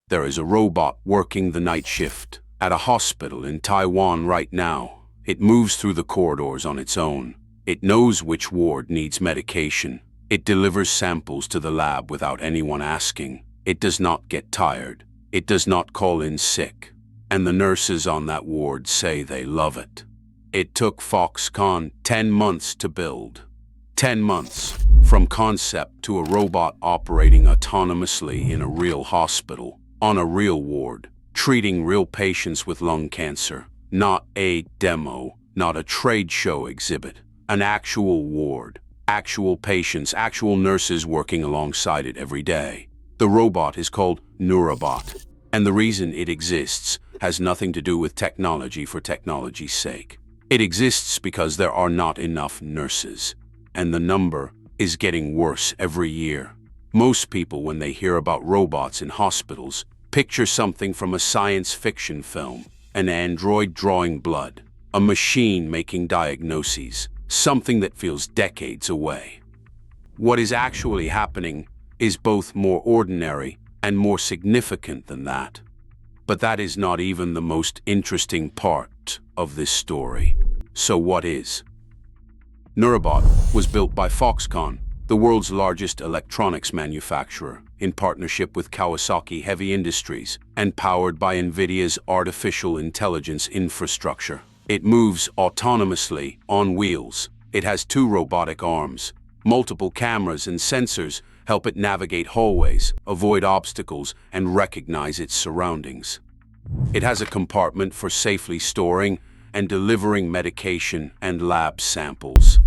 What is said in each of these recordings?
There is a robot working the night shift at a hospital in Taiwan right now. It moves through the corridors on its own. It knows which ward needs medication. It delivers samples to the lab without anyone asking. It does not get tired. It does not call in sick. And the nurses on that ward say they love it. It took Foxconn 10 months to build. 10 months, from concept to a robot operating autonomously in a real hospital, on a real ward, treating real patients with lung cancer. Not a demo, not a trade show exhibit. An actual ward, actual patients, actual nurses working alongside it every day. The robot is called Nurabot, and the reason it exists has nothing to do with technology for technology's sake. It exists because there are not enough nurses, and the number is getting worse every year. Most people, when they hear about robots in hospitals, picture something from a science fiction film, an android drawing blood, a machine making diagnoses, something that feels decades away. What is actually happening is both more ordinary and more significant than that. But that is not even the most interesting part of this story. So what is? Nurabot was built by Foxconn, the world's largest electronics manufacturer, in partnership with Kawasaki Heavy Industries, and powered by NVIDIA's artificial intelligence infrastructure. It moves autonomously on wheels. It has 2 robotic arms. Multiple cameras and sensors help it navigate hallways, avoid obstacles, and recognize its surroundings. It has a compartment for safely storing and delivering medication and lab samples.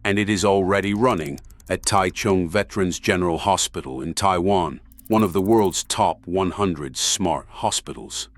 And it is already running at Taichung Veterans General Hospital in Taiwan, one of the world's top 100 smart hospitals.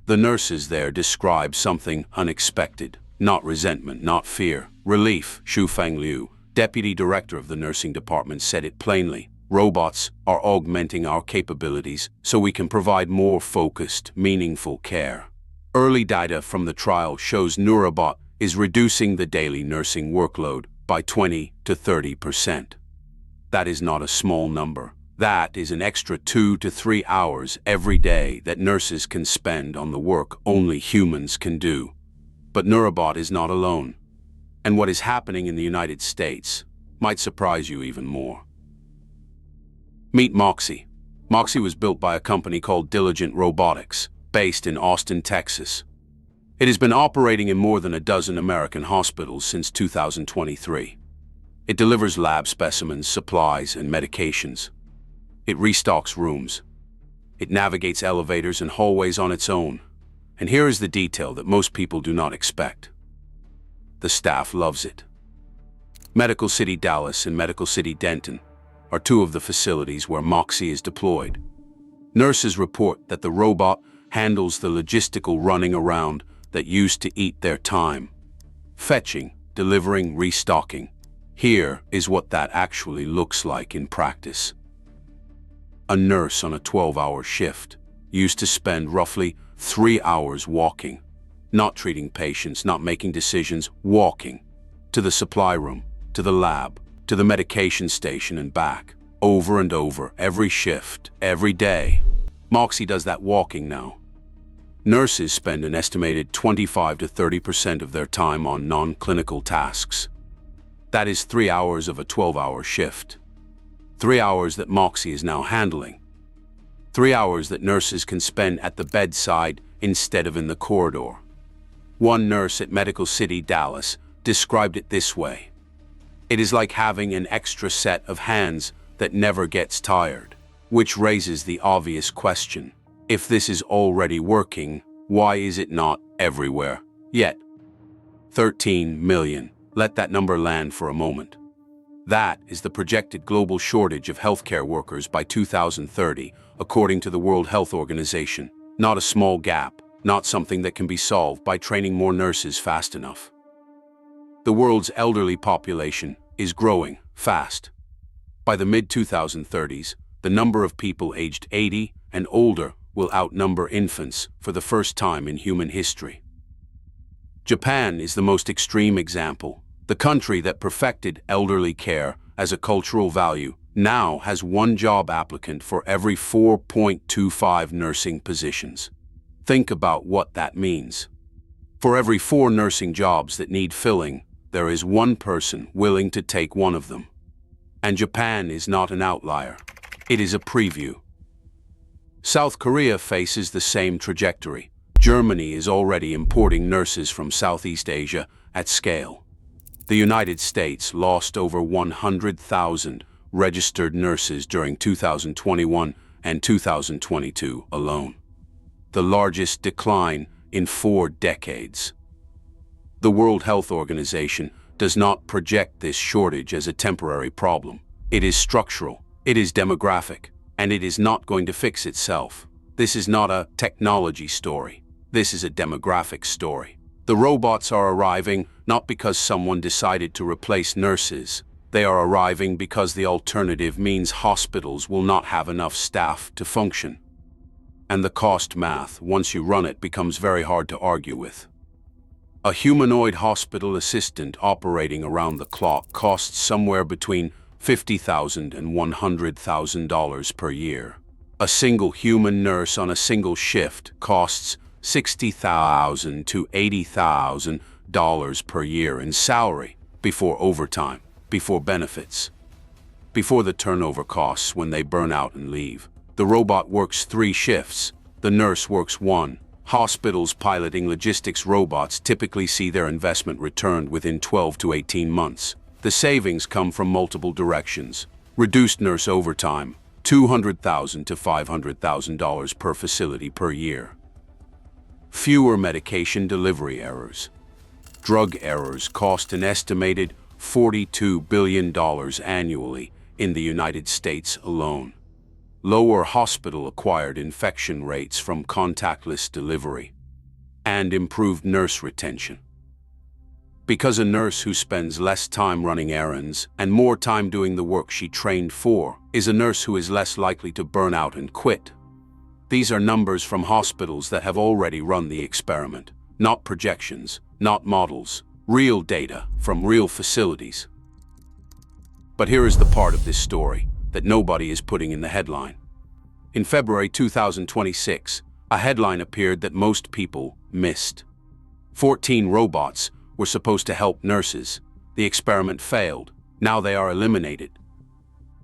The nurses there describe something unexpected. Not resentment, not fear. Relief. Xu Fangliu, deputy director of the nursing department, said it plainly. Robots are augmenting our capabilities so we can provide more focused, meaningful care. Early data from the trial shows Nurabot is reducing the daily nursing workload by 20 to 30%. That is not a small number. That is an extra 2 to 3 hours every day that nurses can spend on the work only humans can do. But Nurabot is not alone. And what is happening in the United States might surprise you even more. Meet Moxi. Moxi was built by a company called Diligent Robotics, based in Austin, Texas. It has been operating in more than a dozen American hospitals since 2023. It delivers lab specimens, supplies, and medications. It restocks rooms. It navigates elevators and hallways on its own. And here is the detail that most people do not expect. The staff loves it. Medical City Dallas and Medical City Denton are 2 of the facilities where Moxi is deployed. Nurses report that the robot handles the logistical running around that used to eat their time. Fetching, delivering, restocking. Here is what that actually looks like in practice. A nurse on a 12-hour shift used to spend roughly 3 hours walking, not treating patients, not making decisions, walking to the supply room, to the lab, to the medication station and back, over and over, every shift, every day. Moxi does that walking now. Nurses spend an estimated 25 to 30% of their time on non-clinical tasks. That is 3 hours of a 12-hour shift. 3 hours that Moxi is now handling. 3 hours that nurses can spend at the bedside instead of in the corridor. One nurse at Medical City Dallas described it this way. It is like having an extra set of hands that never gets tired, which raises the obvious question. If this is already working, why is it not everywhere yet? 13 million. Let that number land for a moment. That is the projected global shortage of healthcare workers by 2030, according to the World Health Organization. Not a small gap, not something that can be solved by training more nurses fast enough. The world's elderly population is growing fast. By the mid-2030s, the number of people aged 80 and older will outnumber infants for the first time in human history. Japan is the most extreme example. The country that perfected elderly care as a cultural value now has one job applicant for every 4.25 nursing positions. Think about what that means. For every 4 nursing jobs that need filling, there is one person willing to take one of them. And Japan is not an outlier. It is a preview. South Korea faces the same trajectory. Germany is already importing nurses from Southeast Asia at scale. The United States lost over 100,000 registered nurses during 2021 and 2022 alone, the largest decline in 4 decades. The World Health Organization does not project this shortage as a temporary problem. It is structural, it is demographic, and it is not going to fix itself. This is not a technology story. This is a demographic story. The robots are arriving not because someone decided to replace nurses. They are arriving because the alternative means hospitals will not have enough staff to function. And the cost math, once you run it, becomes very hard to argue with. A humanoid hospital assistant operating around the clock costs somewhere between $50,000 and $100,000 per year. A single human nurse on a single shift costs $60,000 to $80,000 per year in salary, before overtime, before benefits, before the turnover costs when they burn out and leave. The robot works 3 shifts, the nurse works 1. Hospitals piloting logistics robots typically see their investment returned within 12 to 18 months. The savings come from multiple directions. Reduced nurse overtime, $200,000 to $500,000 per facility per year. Fewer medication delivery errors. Drug errors cost an estimated $42 billion annually in the United States alone. Lower hospital-acquired infection rates from contactless delivery, and improved nurse retention. Because a nurse who spends less time running errands and more time doing the work she trained for is a nurse who is less likely to burn out and quit. These are numbers from hospitals that have already run the experiment, not projections, not models, real data from real facilities. But here is the part of this story that nobody is putting in the headline. In February 2026, a headline appeared that most people missed. 14 robots were supposed to help nurses. The experiment failed. Now they are eliminated.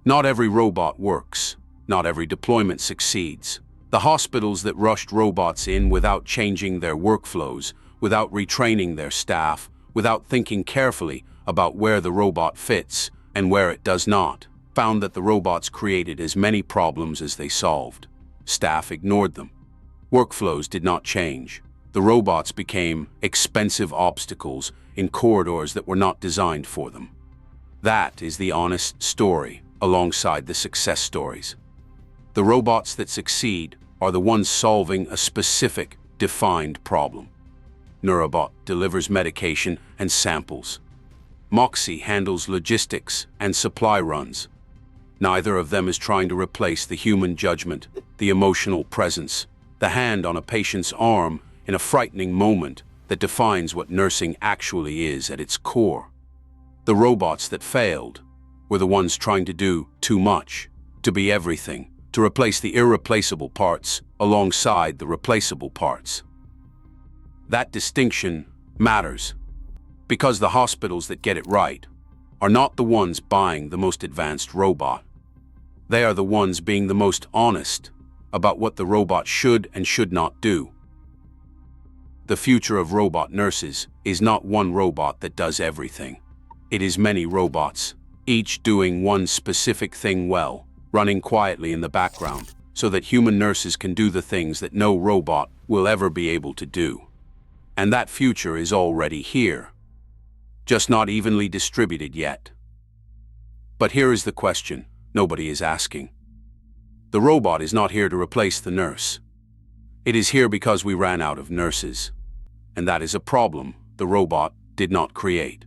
Not every robot works. Not every deployment succeeds. The hospitals that rushed robots in without changing their workflows, without retraining their staff, without thinking carefully about where the robot fits and where it does not, found that the robots created as many problems as they solved. Staff ignored them. Workflows did not change. The robots became expensive obstacles in corridors that were not designed for them. That is the honest story alongside the success stories. The robots that succeed are the ones solving a specific, defined problem. Nurabot delivers medication and samples. Moxi handles logistics and supply runs. Neither of them is trying to replace the human judgment, the emotional presence, the hand on a patient's arm in a frightening moment that defines what nursing actually is at its core. The robots that failed were the ones trying to do too much, to be everything, to replace the irreplaceable parts alongside the replaceable parts. That distinction matters, because the hospitals that get it right are not the ones buying the most advanced robot. They are the ones being the most honest about what the robot should and should not do. The future of robot nurses is not one robot that does everything. It is many robots, each doing one specific thing well, running quietly in the background, so that human nurses can do the things that no robot will ever be able to do. And that future is already here, just not evenly distributed yet. But here is the question nobody is asking. The robot is not here to replace the nurse. It is here because we ran out of nurses. And that is a problem the robot did not create.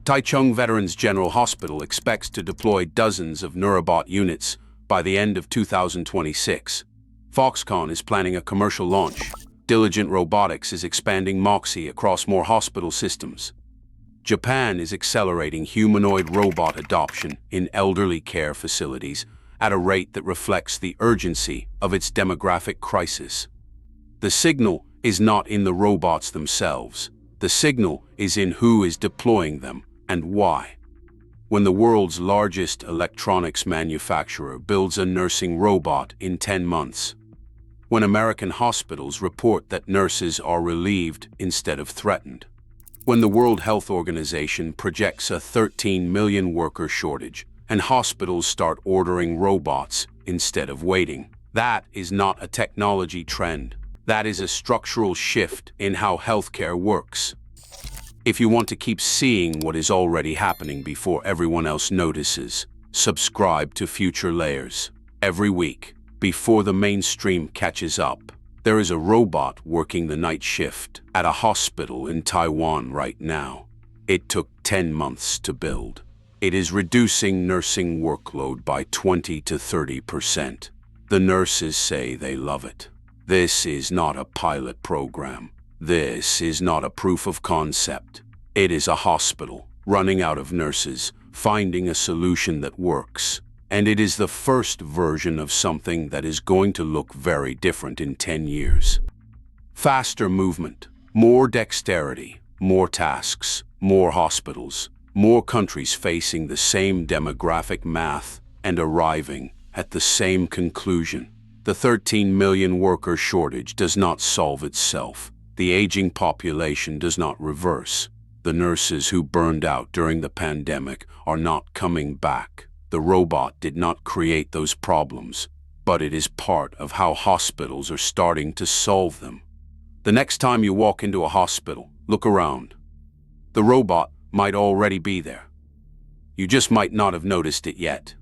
Taichung Veterans General Hospital expects to deploy dozens of Nurabot units by the end of 2026. Foxconn is planning a commercial launch. Diligent Robotics is expanding Moxi across more hospital systems. Japan is accelerating humanoid robot adoption in elderly care facilities at a rate that reflects the urgency of its demographic crisis. The signal is not in the robots themselves. The signal is in who is deploying them and why. When the world's largest electronics manufacturer builds a nursing robot in 10 months, when American hospitals report that nurses are relieved instead of threatened, when the World Health Organization projects a 13 million worker shortage and hospitals start ordering robots instead of waiting, that is not a technology trend. That is a structural shift in how healthcare works. If you want to keep seeing what is already happening before everyone else notices, subscribe to Future Layers. Every week, before the mainstream catches up, there is a robot working the night shift at a hospital in Taiwan right now. It took 10 months to build. It is reducing nursing workload by 20 to 30%. The nurses say they love it. This is not a pilot program. This is not a proof of concept. It is a hospital running out of nurses, finding a solution that works. And it is the first version of something that is going to look very different in 10 years. Faster movement, more dexterity, more tasks, more hospitals, more countries facing the same demographic math and arriving at the same conclusion. The 13 million worker shortage does not solve itself. The aging population does not reverse. The nurses who burned out during the pandemic are not coming back. The robot did not create those problems, but it is part of how hospitals are starting to solve them. The next time you walk into a hospital, look around. The robot might already be there. You just might not have noticed it yet.